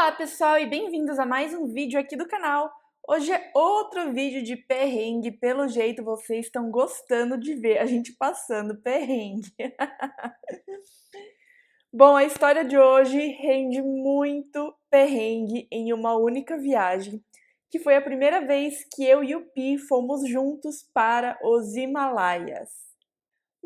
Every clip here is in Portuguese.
Olá pessoal e bem-vindos a mais um vídeo aqui do canal. Hoje é outro vídeo de perrengue, pelo jeito vocês estão gostando de ver a gente passando perrengue. Bom, a história de hoje rende muito perrengue em uma única viagem, que foi a primeira vez que eu e o Pi fomos juntos para os Himalaias.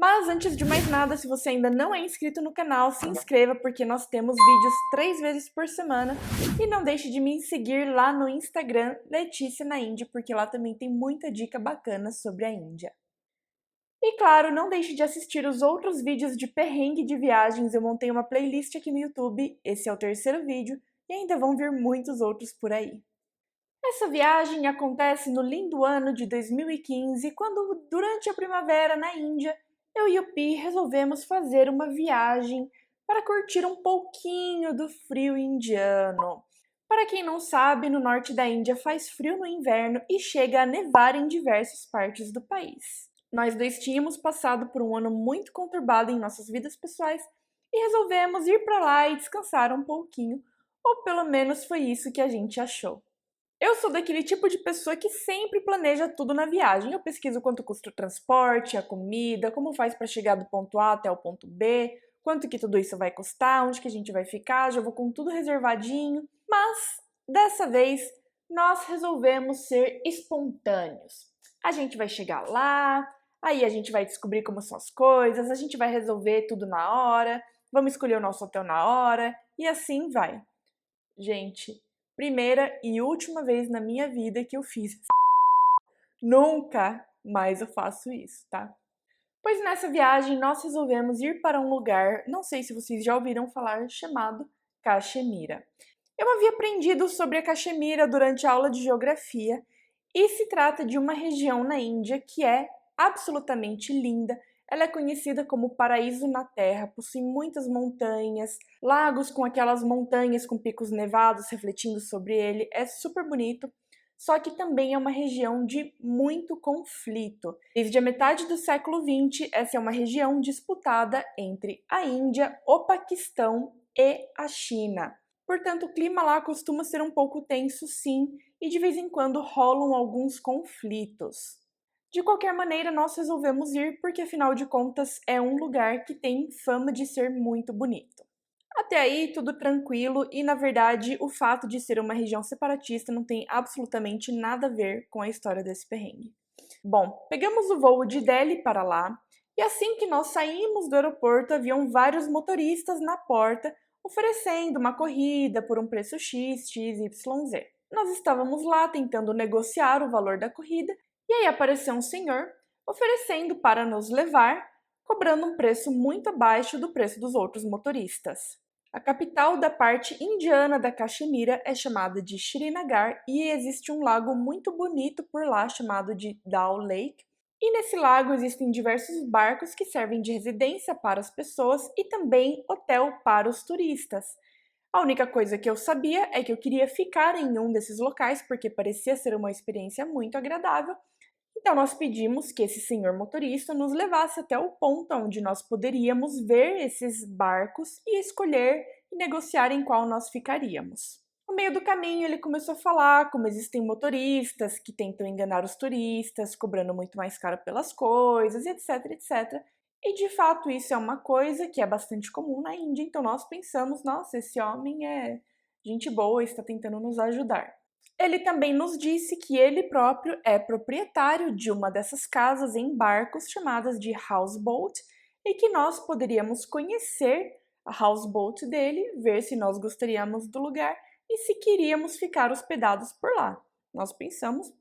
Mas antes de mais nada, se você ainda não é inscrito no canal, se inscreva porque nós temos vídeos 3 vezes por semana. E não deixe de me seguir lá no Instagram, Letícia na Índia, porque lá também tem muita dica bacana sobre a Índia. E claro, não deixe de assistir os outros vídeos de perrengue de viagens, eu montei uma playlist aqui no YouTube, esse é o terceiro vídeo, e ainda vão vir muitos outros por aí. Essa viagem acontece no lindo ano de 2015, quando durante a primavera na Índia, eu e o Pi resolvemos fazer uma viagem para curtir um pouquinho do frio indiano. Para quem não sabe, no norte da Índia faz frio no inverno e chega a nevar em diversas partes do país. Nós dois tínhamos passado por um ano muito conturbado em nossas vidas pessoais e resolvemos ir para lá e descansar um pouquinho, ou pelo menos foi isso que a gente achou. Eu sou daquele tipo de pessoa que sempre planeja tudo na viagem. Eu pesquiso quanto custa o transporte, a comida, como faz para chegar do ponto A até o ponto B, quanto que tudo isso vai custar, onde que a gente vai ficar, já vou com tudo reservadinho. Mas, dessa vez, nós resolvemos ser espontâneos. A gente vai chegar lá, aí a gente vai descobrir como são as coisas, a gente vai resolver tudo na hora, vamos escolher o nosso hotel na hora, e assim vai. Gente, primeira e última vez na minha vida que eu fiz. Nunca mais eu faço isso, tá? Pois nessa viagem nós resolvemos ir para um lugar, não sei se vocês já ouviram falar, chamado Caxemira. Eu havia aprendido sobre a Caxemira durante a aula de geografia e se trata de uma região na Índia que é absolutamente linda. Ela é conhecida como paraíso na Terra, possui muitas montanhas, lagos com aquelas montanhas com picos nevados refletindo sobre ele, é super bonito. Só que também é uma região de muito conflito. Desde a metade do século XX, essa é uma região disputada entre a Índia, o Paquistão e a China. Portanto, o clima lá costuma ser um pouco tenso, sim, e de vez em quando rolam alguns conflitos. De qualquer maneira, nós resolvemos ir porque, afinal de contas, é um lugar que tem fama de ser muito bonito. Até aí, tudo tranquilo e, na verdade, o fato de ser uma região separatista não tem absolutamente nada a ver com a história desse perrengue. Bom, pegamos o voo de Delhi para lá e assim que nós saímos do aeroporto, haviam vários motoristas na porta oferecendo uma corrida por um preço X, X, Y, Z. Nós estávamos lá tentando negociar o valor da corrida e aí apareceu um senhor oferecendo para nos levar, cobrando um preço muito abaixo do preço dos outros motoristas. A capital da parte indiana da Caxemira é chamada de Srinagar e existe um lago muito bonito por lá chamado de Dal Lake. E nesse lago existem diversos barcos que servem de residência para as pessoas e também hotel para os turistas. A única coisa que eu sabia é que eu queria ficar em um desses locais porque parecia ser uma experiência muito agradável. Então nós pedimos que esse senhor motorista nos levasse até o ponto onde nós poderíamos ver esses barcos e escolher e negociar em qual nós ficaríamos. No meio do caminho ele começou a falar como existem motoristas que tentam enganar os turistas, cobrando muito mais caro pelas coisas, etc, etc. E de fato isso é uma coisa que é bastante comum na Índia, então nós pensamos, nossa, esse homem é gente boa, está tentando nos ajudar. Ele também nos disse que ele próprio é proprietário de uma dessas casas em barcos chamadas de houseboat e que nós poderíamos conhecer a houseboat dele, ver se nós gostaríamos do lugar e se queríamos ficar hospedados por lá. Nós pensamos,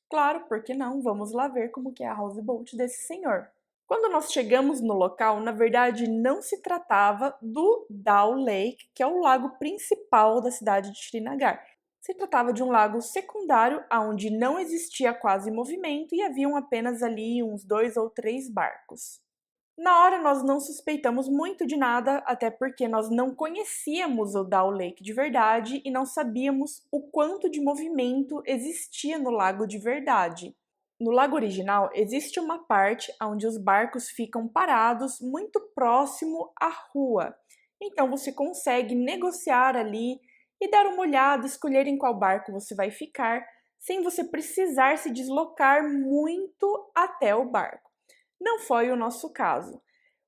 claro, por que não? Vamos lá ver como que é a houseboat desse senhor. Quando nós chegamos no local, na verdade não se tratava do Dal Lake, que é o lago principal da cidade de Srinagar. Se tratava de um lago secundário, onde não existia quase movimento e haviam apenas ali uns 2 ou 3 barcos. Na hora nós não suspeitamos muito de nada, até porque nós não conhecíamos o Dal Lake de verdade e não sabíamos o quanto de movimento existia no lago de verdade. No lago original existe uma parte onde os barcos ficam parados muito próximo à rua. Então você consegue negociar ali e dar uma olhada, escolher em qual barco você vai ficar, sem você precisar se deslocar muito até o barco. Não foi o nosso caso.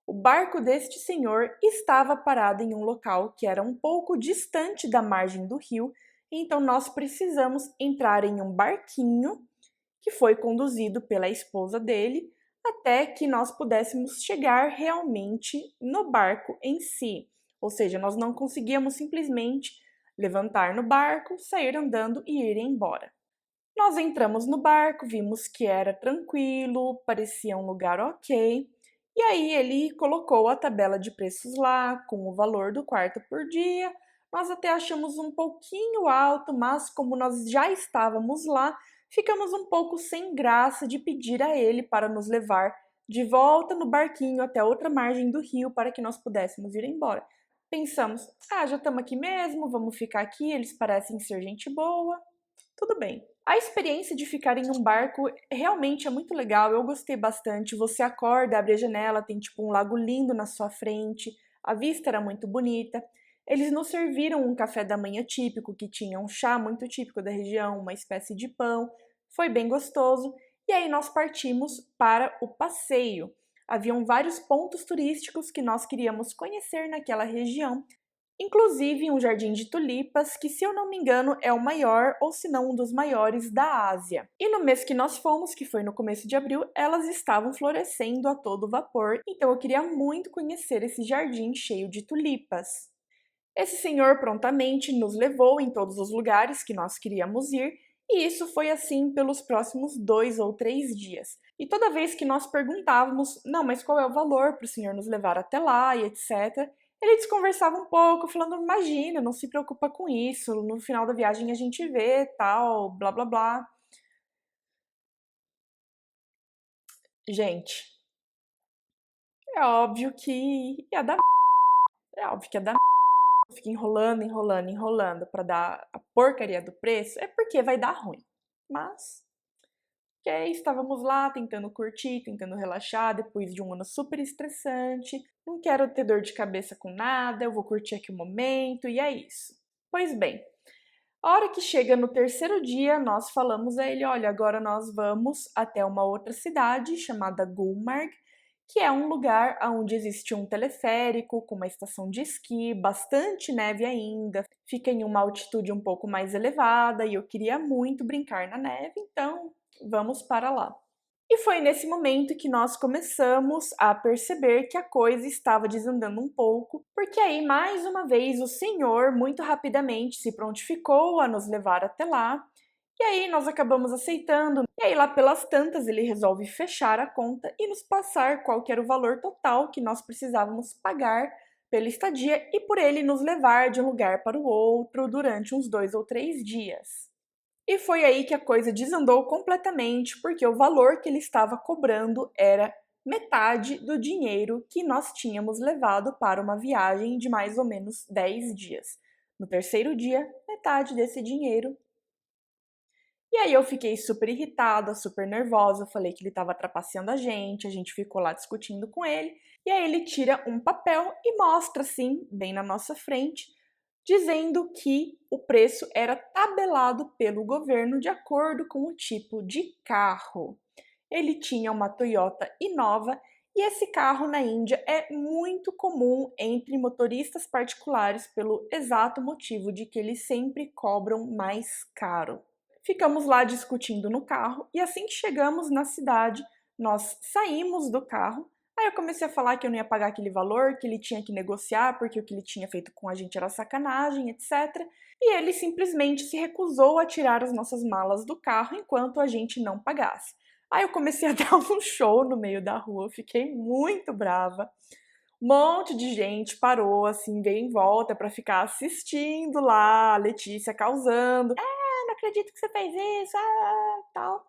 O barco deste senhor estava parado em um local que era um pouco distante da margem do rio, então nós precisamos entrar em um barquinho que foi conduzido pela esposa dele até que nós pudéssemos chegar realmente no barco em si. Ou seja, nós não conseguíamos simplesmente levantar no barco, sair andando e ir embora. Nós entramos no barco, vimos que era tranquilo, parecia um lugar ok. E aí ele colocou a tabela de preços lá, com o valor do quarto por dia. Nós até achamos um pouquinho alto, mas como nós já estávamos lá, ficamos um pouco sem graça de pedir a ele para nos levar de volta no barquinho até outra margem do rio para que nós pudéssemos ir embora. Pensamos, já estamos aqui mesmo, vamos ficar aqui, eles parecem ser gente boa, tudo bem. A experiência de ficar em um barco realmente é muito legal, eu gostei bastante. Você acorda, abre a janela, tem tipo um lago lindo na sua frente, a vista era muito bonita. Eles nos serviram um café da manhã típico, que tinha um chá muito típico da região, uma espécie de pão, foi bem gostoso. E aí nós partimos para o passeio. Haviam vários pontos turísticos que nós queríamos conhecer naquela região, inclusive um jardim de tulipas, que se eu não me engano é o maior ou se não um dos maiores da Ásia. E no mês que nós fomos, que foi no começo de abril, elas estavam florescendo a todo vapor, então eu queria muito conhecer esse jardim cheio de tulipas. Esse senhor prontamente nos levou em todos os lugares que nós queríamos ir, e isso foi assim pelos próximos 2 ou 3 dias. E toda vez que nós perguntávamos, não, mas qual é o valor para o senhor nos levar até lá e etc., ele desconversava um pouco, falando, imagina, não se preocupa com isso, no final da viagem a gente vê, tal, blá blá blá. Gente, é óbvio que ia dar. É óbvio que ia dar. Fica enrolando, enrolando, enrolando para dar a porcaria do preço, é porque vai dar ruim. Mas, que aí estávamos lá tentando curtir, tentando relaxar depois de um ano super estressante. Não quero ter dor de cabeça com nada, eu vou curtir aqui o momento e é isso. Pois bem, a hora que chega no terceiro dia, nós falamos a ele, olha, agora nós vamos até uma outra cidade chamada Gulmarg, que é um lugar onde existe um teleférico com uma estação de esqui, bastante neve ainda, fica em uma altitude um pouco mais elevada e eu queria muito brincar na neve, então vamos para lá. E foi nesse momento que nós começamos a perceber que a coisa estava desandando um pouco, porque aí mais uma vez o senhor muito rapidamente se prontificou a nos levar até lá. E aí nós acabamos aceitando. E aí lá pelas tantas ele resolve fechar a conta e nos passar qual que era o valor total que nós precisávamos pagar pela estadia e por ele nos levar de um lugar para o outro durante uns 2 ou 3 dias. E foi aí que a coisa desandou completamente, porque o valor que ele estava cobrando era metade do dinheiro que nós tínhamos levado para uma viagem de mais ou menos 10 dias. No terceiro dia, metade desse dinheiro. E aí eu fiquei super irritada, super nervosa, falei que ele estava trapaceando a gente ficou lá discutindo com ele, e aí ele tira um papel e mostra assim, bem na nossa frente, dizendo que o preço era tabelado pelo governo de acordo com o tipo de carro. Ele tinha uma Toyota Innova e esse carro na Índia é muito comum entre motoristas particulares pelo exato motivo de que eles sempre cobram mais caro. Ficamos lá discutindo no carro e assim que chegamos na cidade, nós saímos do carro. Aí eu comecei a falar que eu não ia pagar aquele valor, que ele tinha que negociar porque o que ele tinha feito com a gente era sacanagem, etc. E ele simplesmente se recusou a tirar as nossas malas do carro enquanto a gente não pagasse. Aí eu comecei a dar um show no meio da rua, fiquei muito brava. Um monte de gente parou, assim, veio em volta para ficar assistindo lá, a Letícia causando. Não acredito que você fez isso, tal.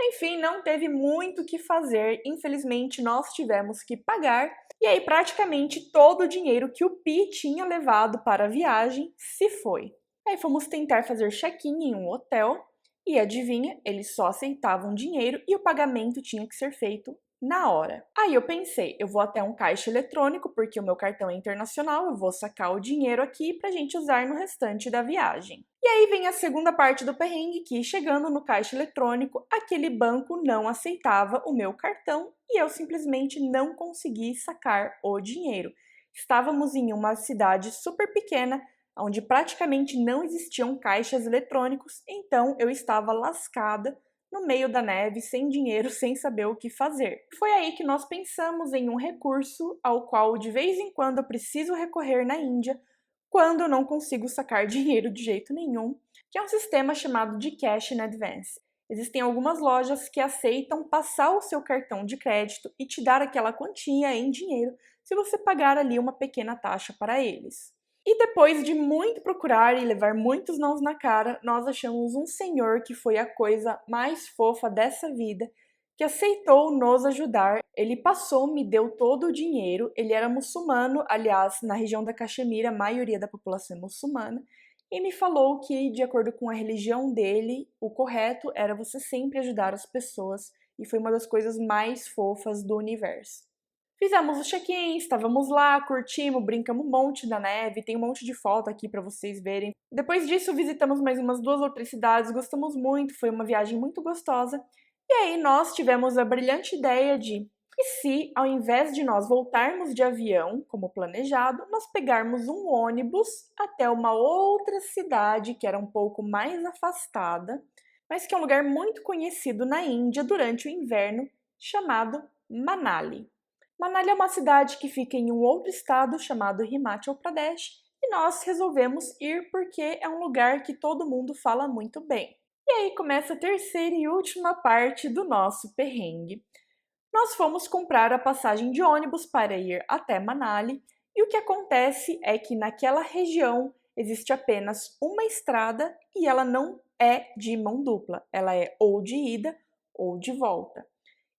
Enfim, não teve muito o que fazer. Infelizmente, nós tivemos que pagar. E aí, praticamente todo o dinheiro que o Pi tinha levado para a viagem se foi. Aí fomos tentar fazer check-in em um hotel. E adivinha, eles só aceitavam dinheiro e o pagamento tinha que ser feito na hora. Aí eu pensei, eu vou até um caixa eletrônico, porque o meu cartão é internacional, eu vou sacar o dinheiro aqui pra gente usar no restante da viagem. E aí vem a segunda parte do perrengue, que chegando no caixa eletrônico, aquele banco não aceitava o meu cartão e eu simplesmente não consegui sacar o dinheiro. Estávamos em uma cidade super pequena, onde praticamente não existiam caixas eletrônicos, então eu estava lascada no meio da neve, sem dinheiro, sem saber o que fazer. Foi aí que nós pensamos em um recurso ao qual de vez em quando eu preciso recorrer na Índia, quando eu não consigo sacar dinheiro de jeito nenhum, que é um sistema chamado de Cash in Advance. Existem algumas lojas que aceitam passar o seu cartão de crédito e te dar aquela quantia em dinheiro se você pagar ali uma pequena taxa para eles. E depois de muito procurar e levar muitos nãos na cara, nós achamos um senhor que foi a coisa mais fofa dessa vida, que aceitou nos ajudar. Ele passou, me deu todo o dinheiro. Ele era muçulmano, aliás, na região da Caxemira, a maioria da população é muçulmana, e me falou que, de acordo com a religião dele, o correto era você sempre ajudar as pessoas, e foi uma das coisas mais fofas do universo. Fizemos o check-in, estávamos lá, curtimos, brincamos um monte na neve, tem um monte de foto aqui para vocês verem. Depois disso, visitamos mais umas 2 ou 3 cidades, gostamos muito, foi uma viagem muito gostosa. E aí nós tivemos a brilhante ideia de, e se ao invés de nós voltarmos de avião, como planejado, nós pegarmos um ônibus até uma outra cidade que era um pouco mais afastada, mas que é um lugar muito conhecido na Índia durante o inverno, chamado Manali. Manali é uma cidade que fica em um outro estado chamado Himachal Pradesh e nós resolvemos ir porque é um lugar que todo mundo fala muito bem. E aí começa a terceira e última parte do nosso perrengue. Nós fomos comprar a passagem de ônibus para ir até Manali e o que acontece é que naquela região existe apenas uma estrada e ela não é de mão dupla, ela é ou de ida ou de volta.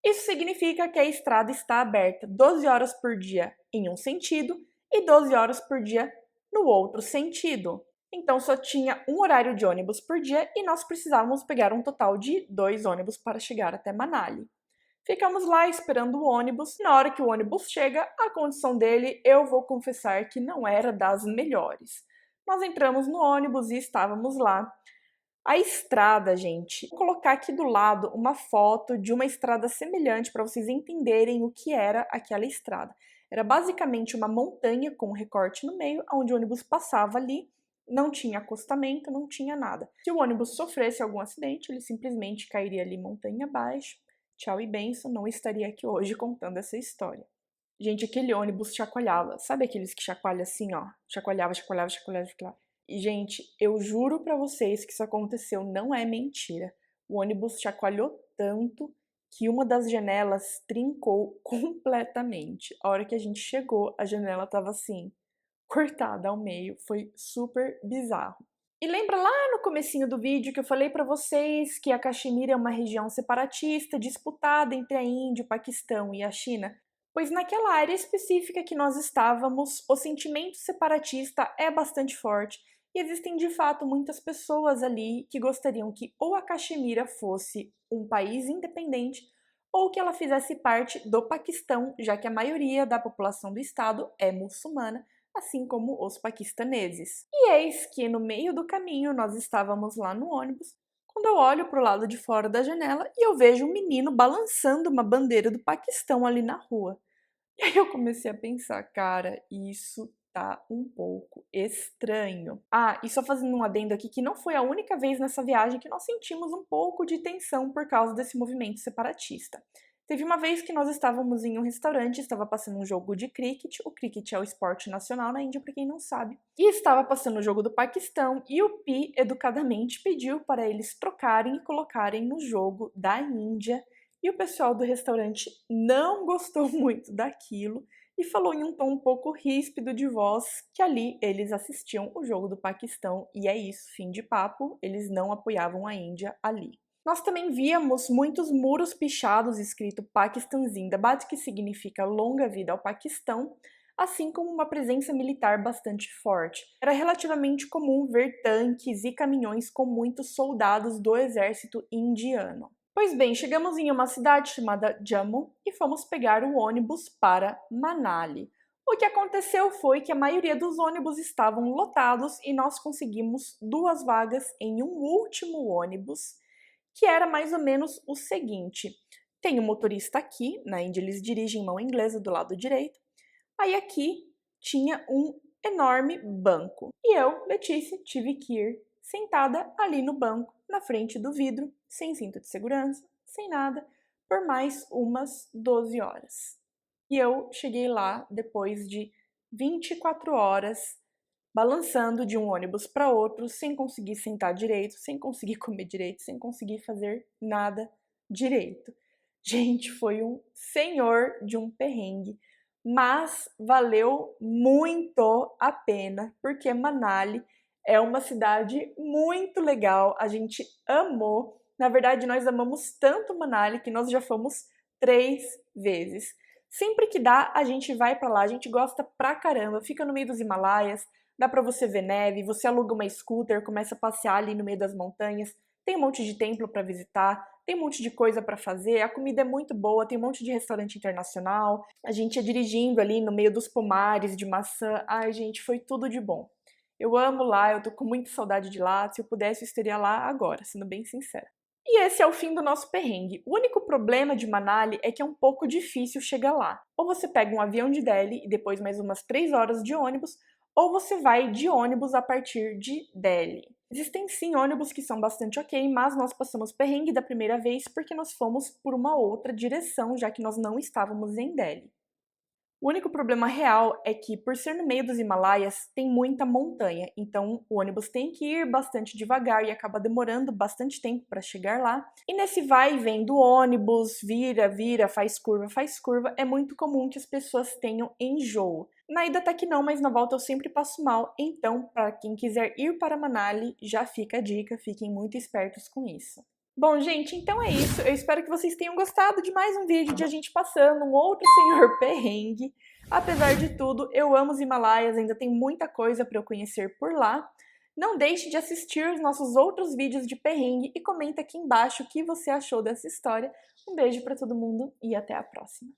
Isso significa que a estrada está aberta 12 horas por dia em um sentido e 12 horas por dia no outro sentido. Então só tinha um horário de ônibus por dia e nós precisávamos pegar um total de 2 ônibus para chegar até Manali. Ficamos lá esperando o ônibus. Na hora que o ônibus chega, a condição dele, eu vou confessar que não era das melhores. Nós entramos no ônibus e estávamos lá. A estrada, gente, vou colocar aqui do lado uma foto de uma estrada semelhante para vocês entenderem o que era aquela estrada. Era basicamente uma montanha com um recorte no meio, onde o ônibus passava ali, não tinha acostamento, não tinha nada. Se o ônibus sofresse algum acidente, ele simplesmente cairia ali montanha abaixo. Tchau e benção, não estaria aqui hoje contando essa história. Gente, aquele ônibus chacoalhava. Sabe aqueles que chacoalham assim, ó? Chacoalhava, chacoalhava, chacoalhava, chacoalhava. E, gente, eu juro pra vocês que isso aconteceu, não é mentira. O ônibus chacoalhou tanto que uma das janelas trincou completamente. A hora que a gente chegou, a janela tava assim, cortada ao meio. Foi super bizarro. E lembra lá no comecinho do vídeo que eu falei pra vocês que a Caxemira é uma região separatista disputada entre a Índia, o Paquistão e a China? Pois naquela área específica que nós estávamos, o sentimento separatista é bastante forte e existem de fato muitas pessoas ali que gostariam que ou a Caxemira fosse um país independente ou que ela fizesse parte do Paquistão, já que a maioria da população do estado é muçulmana, assim como os paquistaneses. E eis que no meio do caminho nós estávamos lá no ônibus, quando eu olho para o lado de fora da janela e eu vejo um menino balançando uma bandeira do Paquistão ali na rua. E aí eu comecei a pensar, cara, isso tá um pouco estranho. Ah, e só fazendo um adendo aqui que não foi a única vez nessa viagem que nós sentimos um pouco de tensão por causa desse movimento separatista. Teve uma vez que nós estávamos em um restaurante, estava passando um jogo de cricket. O cricket é o esporte nacional na Índia, para quem não sabe. E estava passando o jogo do Paquistão e o Pi educadamente pediu para eles trocarem e colocarem no jogo da Índia. E o pessoal do restaurante não gostou muito daquilo e falou em um tom um pouco ríspido de voz que ali eles assistiam o jogo do Paquistão e é isso, fim de papo, eles não apoiavam a Índia ali. Nós também víamos muitos muros pichados escrito Pakistan Zindabad, que significa longa vida ao Paquistão, assim como uma presença militar bastante forte. Era relativamente comum ver tanques e caminhões com muitos soldados do exército indiano. Pois bem, chegamos em uma cidade chamada Jammu e fomos pegar o ônibus para Manali. O que aconteceu foi que a maioria dos ônibus estavam lotados e nós conseguimos 2 vagas em um último ônibus, que era mais ou menos o seguinte: tem o motorista aqui, na Índia eles dirigem mão inglesa do lado direito, aí aqui tinha um enorme banco. E eu, Letícia, tive que ir sentada ali no banco, na frente do vidro, sem cinto de segurança, sem nada, por mais umas 12 horas. E eu cheguei lá depois de 24 horas balançando de um ônibus para outro, sem conseguir sentar direito, sem conseguir comer direito, sem conseguir fazer nada direito. Gente, foi um senhor de um perrengue, mas valeu muito a pena, porque Manali é uma cidade muito legal, a gente amou. Na verdade, nós amamos tanto Manali que nós já fomos 3 vezes. Sempre que dá, a gente vai para lá, a gente gosta pra caramba, fica no meio dos Himalaias, dá pra você ver neve, você aluga uma scooter, começa a passear ali no meio das montanhas, tem um monte de templo para visitar, tem um monte de coisa para fazer, a comida é muito boa, tem um monte de restaurante internacional, a gente ia dirigindo ali no meio dos pomares de maçã, ai gente, foi tudo de bom. Eu amo lá, eu tô com muita saudade de lá, se eu pudesse eu estaria lá agora, sendo bem sincera. E esse é o fim do nosso perrengue. O único problema de Manali é que é um pouco difícil chegar lá. Ou você pega um avião de Delhi e depois mais umas 3 horas de ônibus, ou você vai de ônibus a partir de Delhi. Existem sim ônibus que são bastante ok, mas nós passamos perrengue da primeira vez porque nós fomos por uma outra direção, já que nós não estávamos em Delhi. O único problema real é que, por ser no meio dos Himalaias, tem muita montanha, então o ônibus tem que ir bastante devagar e acaba demorando bastante tempo para chegar lá. E nesse vai e vem do ônibus, vira, faz curva, é muito comum que as pessoas tenham enjoo. Na ida até que não, mas na volta eu sempre passo mal, então para quem quiser ir para Manali, já fica a dica, fiquem muito espertos com isso. Bom, gente, então é isso. Eu espero que vocês tenham gostado de mais um vídeo de a gente passando um outro senhor perrengue. Apesar de tudo, eu amo os Himalaias, ainda tem muita coisa para eu conhecer por lá. Não deixe de assistir os nossos outros vídeos de perrengue e comenta aqui embaixo o que você achou dessa história. Um beijo para todo mundo e até a próxima.